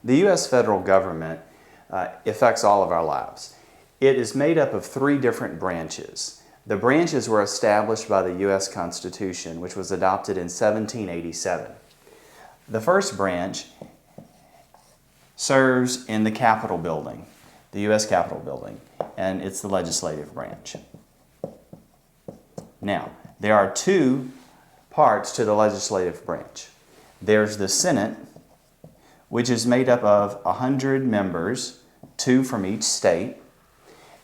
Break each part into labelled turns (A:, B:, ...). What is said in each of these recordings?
A: The U.S. federal government affects all of our lives. It is made up of three different branches. The branches were established by the U.S. Constitution, which was adopted in 1787. The first branch serves in the Capitol building, the U.S. Capitol building, and it's the legislative branch. Now, there are two parts to the legislative branch. There's the Senate, which is made up of 100 members, 2 from each state,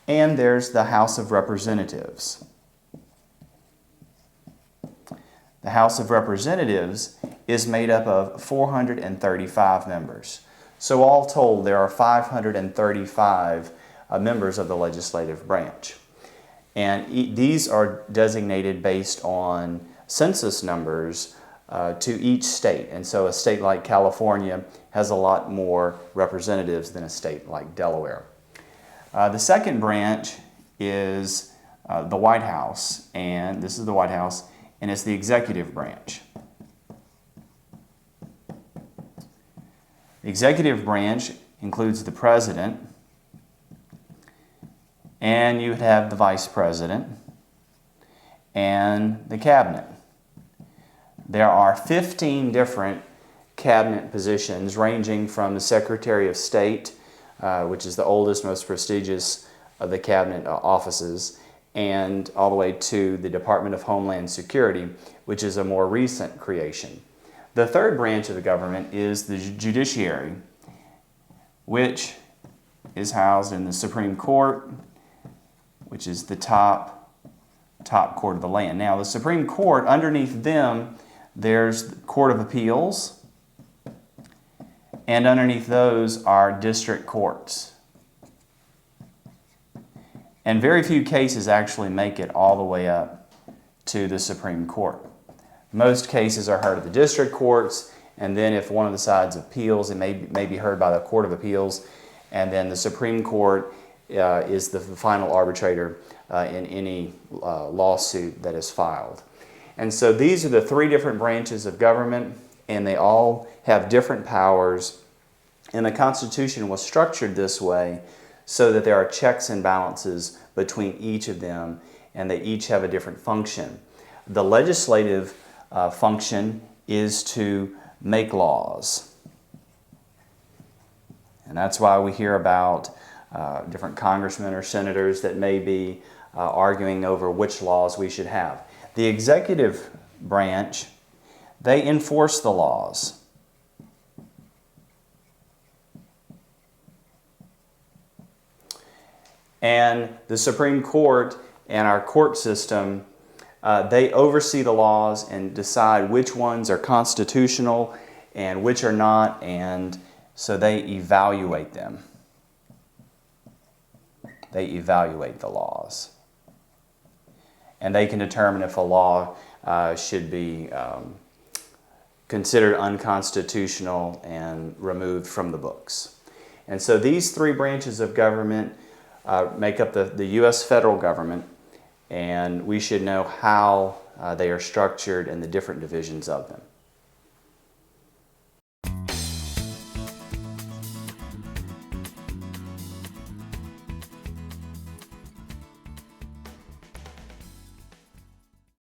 A: and there's the House of Representatives. The House of Representatives is made up of 435 members. So all told, there are 535 members of the legislative branch. And these are designated based on census numbers to each state. And so a state like California has a lot more representatives than a state like Delaware. The second branch is the White House, and this is the White House, and it's the executive branch. The executive branch includes the president, and you have the vice president and the cabinet. There are 15 different cabinet positions ranging from the Secretary of State, which is the oldest, most prestigious of the cabinet offices, and all the way to the Department of Homeland Security, which is a more recent creation. The third branch of the government is the judiciary, which is housed in the Supreme Court, which is the top court of the land. Now, the Supreme Court, underneath them, there's the Court of Appeals, and underneath those are district courts. And very few cases actually make it all the way up to the Supreme Court. Most cases are heard at the district courts, and then if one of the sides appeals, it may be heard by the Court of Appeals, and then the Supreme Court is the final arbitrator in any lawsuit that is filed. And so these are the three different branches of government, and they all have different powers. And the Constitution was structured this way so that there are checks and balances between each of them, and they each have a different function. The legislative function is to make laws. And that's why we hear about different congressmen or senators that may be arguing over which laws we should have. The executive branch, they enforce the laws. And the Supreme Court and our court system, they oversee the laws and decide which ones are constitutional and which are not, and so they evaluate them. They evaluate the laws. And they can determine if a law should be considered unconstitutional and removed from the books. And so these three branches of government make up the U.S. federal government, and we should know how they are structured and the different divisions of them.